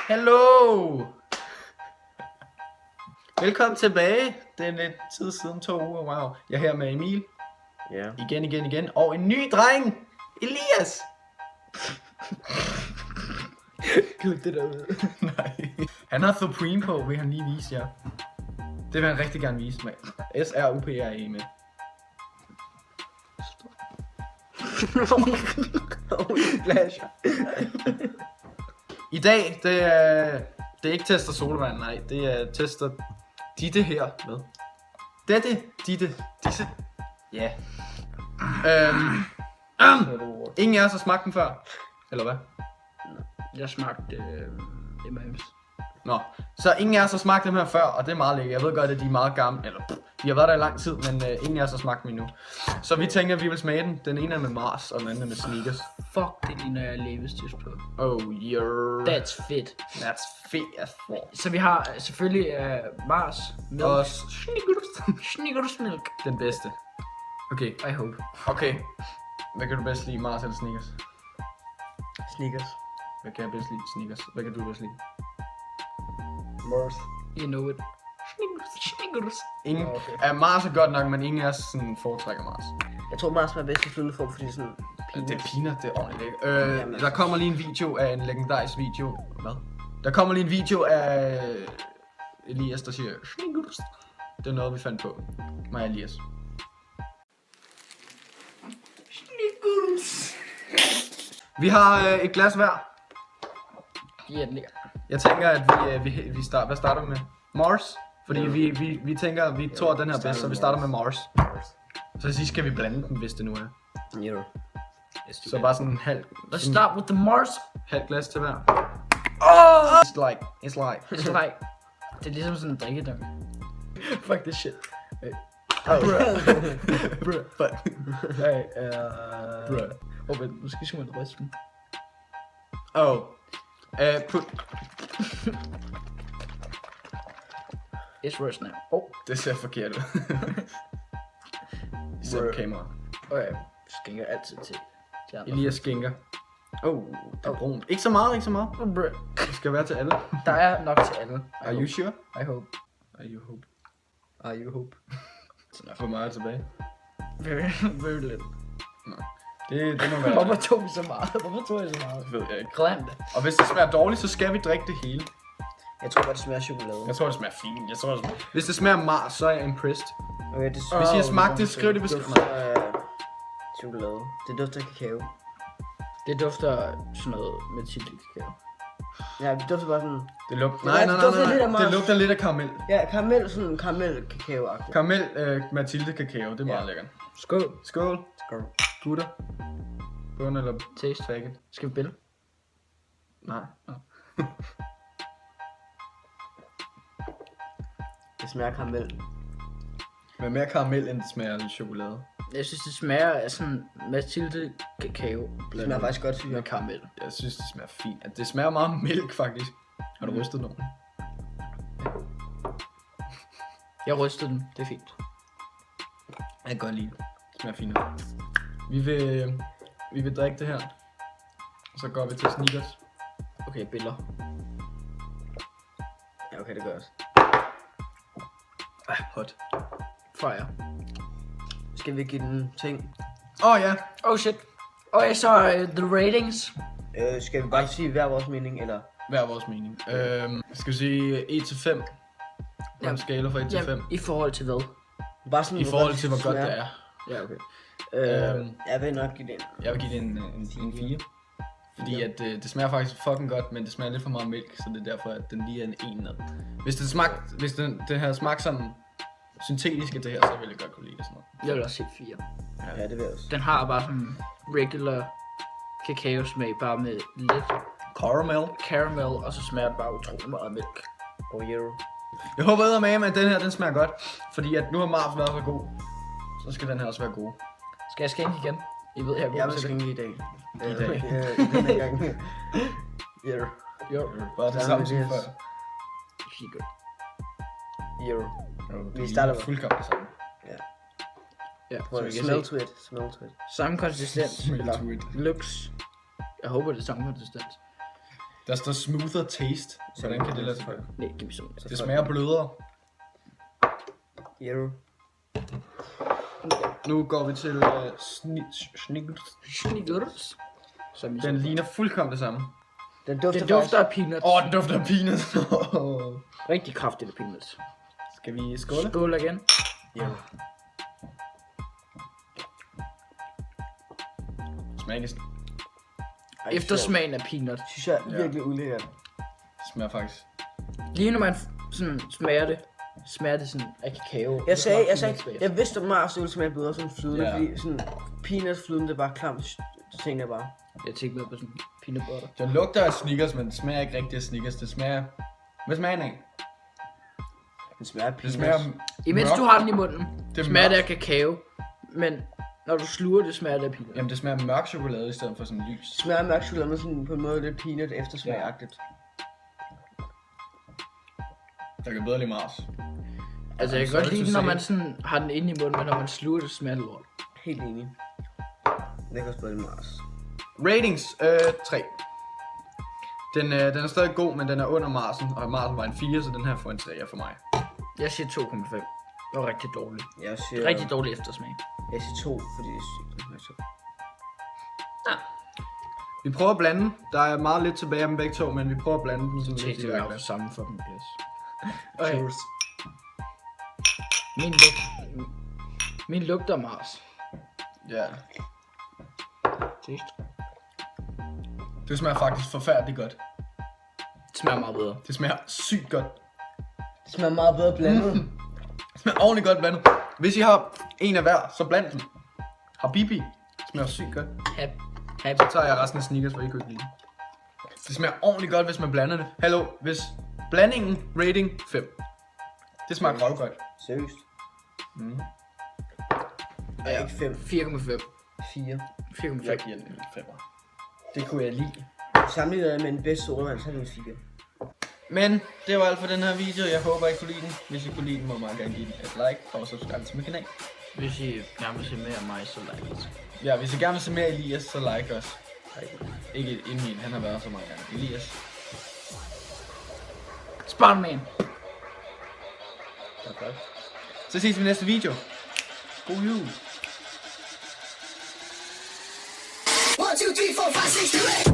Hallo! Velkommen tilbage. Det er lidt tid siden 2 uger. Wow. Jeg er her med Emil. Ja. Igen. Og en ny dreng. Elias. Klip det der ud. Nej. Han har Supreme på, vil han lige vise jer. Det vil han rigtig gerne vise mig. S-R-U-P-R-E med. I dag, det er ikke tester solvand, nej. Det er tester Ditte her med. Ditte, disse. Ja. Ingen af os har smagt den før. Eller hvad? Jeg smagte M&M's. Nå, så ingen af os har smagt dem her før, og det er meget lækkert. Jeg ved godt, at de er meget gamle, eller de har været der i lang tid, men ingen af os har smagt dem endnu. Så vi tænker, at vi vil smage den. Den ene er med Mars, og den anden er med Snickers. Fuck, det ligner jeg leves på. Oh, yeah. That's fit. That's fit as fuck. Så vi har selvfølgelig Mars, milk, Og Snickers milk. den bedste. Okay, I hope. okay. Hvad kan du bedst lide, Mars eller Snickers? Snickers. Hvad kan jeg bedst lide? Snickers. Hvad kan du bedst lide? Mars. You know it. Snickers. Ingen. Okay. Mars er godt nok, men ingen af os sådan foretrækker Mars. Jeg tror Mars var bedst i flødeform, fordi sådan Det er peanut, det er ordentligt lækkert. Der kommer lige en video af en legendarisk video. Hvad? Der kommer lige en video af Elias, der siger Snickers. Det er noget, vi fandt på. Mig og Elias. Snickers. Vi har et glas hver. Ja, den ligger. Jeg tænker, at vi starter. Hvad starter vi med? Mars? Fordi vi tænker, at vi tror, at den her er bedst, så vi starter med Mars. Så sidst skal vi blande den, hvis det nu er. Yeah. Så bare sådan en halv. Let's start with the Mars. Halv glas til hver. Oh! It's like. It's like. Det er ligesom sådan en drikkedunk. Fuck this shit. Bruh. But. Hey, Bruh. Vent, måske skal man ryste den. Oh. Put. It's worse now. Oh. Det ser forkert ud. Sæt på kamera. Okay, skænker altid til andre. Elias skænker. Oh, det er brunt. Ikke så meget. Bruh. Det skal være til alle. Der er nok til alle. Are you sure? I hope. Are you hope? Hvor meget er tilbage? Very little. Det må være. Hvorfor tog vi så meget? Hvorfor tog jeg så meget? Det ved jeg ikke. Grimt. Og hvis det smager dårligt, så skal vi drikke det hele. Jeg tror godt, det smager chokolade. Jeg tror, det smager fint. Hvis det smager Mars, så er jeg impressed. Okay, det Hvis I har smagt det, skriv det i beskrivelsen. Chokolade. Det dufter af kakao. Det dufter sådan noget med kakao. Ja, det dufter bare sådan... Det lugter... Det dufter lidt af Mars. Det lugter lidt af karamel. Ja, karamel, sådan karamel kakao-agtigt. Karamel Mathilde kakao, det er meget lækkert. Skål. Skål. Gutter. Bund eller Taste. faggot. Skal vi bille? Nej. Det smager karamel. Med mere karamel, end det smager af chokolade. Jeg synes, det smager af sådan Mathilde kakao. Det smager faktisk godt, synes med jeg. karamel. Jeg synes, det smager fint. Det smager meget af mælk, faktisk. Har du rystet nogen? Jeg rystede den. Det er fint. Jeg kan godt lide det. Det smager fint. Vi vil drikke det her. Og så går vi til Snickers. Okay, billeder. Ja, okay, det gør også. Hot. Fire. Skal vi give den ting? Ja. Oh shit. Okay, så the ratings. Skal vi bare sige hver vores mening, eller? Hver vores mening. Skal vi sige 1 til 5? På en skala fra 1 til 5. I forhold til hvad? Bare sådan, I forhold til, hvor godt det er. Ja, okay. Jeg vil nok give den. Jeg vil give det en 4. Fordi at det smager faktisk fucking godt, men det smager lidt for meget mælk, så det er derfor, at den lige er en 1 ned. Hvis det havde smagt sådan syntetisk det her, så ville jeg godt kunne lide det sådan noget. Jeg vil også sige 4. Ja, det vil jeg også. Den har bare sådan regular kakao-smag, bare med lidt caramel, og så smager det bare utrolig meget mælk. Oh, yeah. Jeg håber eddermame, at den her den smager godt. Fordi at nu har Mars været så god, så skal den her også være god. Skal jeg skænke igen? I ved, jeg er Jeg god vil til skænke det. i dag. I dag. Den her gang. Yeah. Jo. Bare det Ja, samme men som det er- før. Helt godt. Yeah. Vi starter fuldkommen det samme. Ja, Prøv så at vi kan smell se. to it. Smell to it. Samme konsistens, Smell eller to it. looks. Jeg håber, det er samme konsistens. Der står smoother taste. Hvordan kan det lade sig gøre? Nej, giv mig sådan. Det smager blødere. Zero. Nu går vi til Snickers. Snickers. Som Den ligner fuldkommen det samme. Den det dufter af peanuts. Den dufter af peanuts. Rigtig kraftigt af peanuts. Skal vi skåle? Skål igen. Ja. Smager ikke. Eftersmagen af peanut. Synes jeg er virkelig ulækkert. Det smager faktisk. Lige når man sådan smager det sådan af kakao. Jeg vidste at Mars ville smage bedre sådan flydende, Ja. fordi sådan peanuts flydende, det er bare klamt. Det tænker jeg bare. Jeg tænker mere på sådan peanut butter. Det lugter af Snickers, men det smager ikke rigtig af Snickers. Det smager... Hvad smager den af? Den smager af Det peanuts. smager... Imens mørkt. du har den i munden, Det smager det mørkt. af kakao. Men når du sluger det, smager det af peanut. Jamen, det smager af mørk chokolade i stedet for sådan lys. Det smager af mørk chokolade med sådan på en måde lidt peanut eftersmagagtigt. Jeg kan bedre lide Mars. Altså jeg kan sorry godt lide to den, når say. man sådan har den inde i munden, men når man sluger det, smager det lort. Helt enig. Jeg kan også bedre lide Mars. Ratings 3. Den er stadig god, men den er under Marsen, og Marsen var en 4, så den her får en 3 for mig. Jeg siger 2,5. Det var rigtig dårligt. Jeg siger, Rigtig dårlig eftersmag. Jeg siger 2, fordi det er så. Vi prøver at blande. Der er meget lidt tilbage af dem begge to, men vi prøver at blande dem sådan lidt i Tasty hver er glas. sammen for dem glas. Okay. Min lugter Mars. Ja. Taste. Det smager faktisk forfærdeligt godt. Det smager meget bedre. Det smager sygt godt. Det smager meget bedre blandet. Det smager ordentligt godt blandet. Hvis I har en af hver, så bland dem. Habibi. Det smager sygt godt. Happy. Så tager jeg resten af Snickers, for I kunne ikke lide. Det smager ordentligt godt, hvis man blander det. Hallo, hvis blandingen rating 5. Det smager røvgodt. Seriøst. Mm. Ja, ikke 5. 4,5. 4. 4,5. Jeg giver den en 5'er. Det kunne jeg lide. Sammenlignet med den bedste sodavand, så er det en 4. Men det var alt for den her video. Jeg håber, I kunne lide den. Hvis I kunne lide den, må man gerne give den et like og subscribe til min kanal. Hvis I gerne vil se mere af mig, så like os. Ja, hvis I gerne vil se mere Elias, så like os. Ikke Emil, han har været så mange gange. Elias. Spawnman. Så ses vi i næste video. God jul. 1, 2, 3, 4, 5, 6, 7, 8.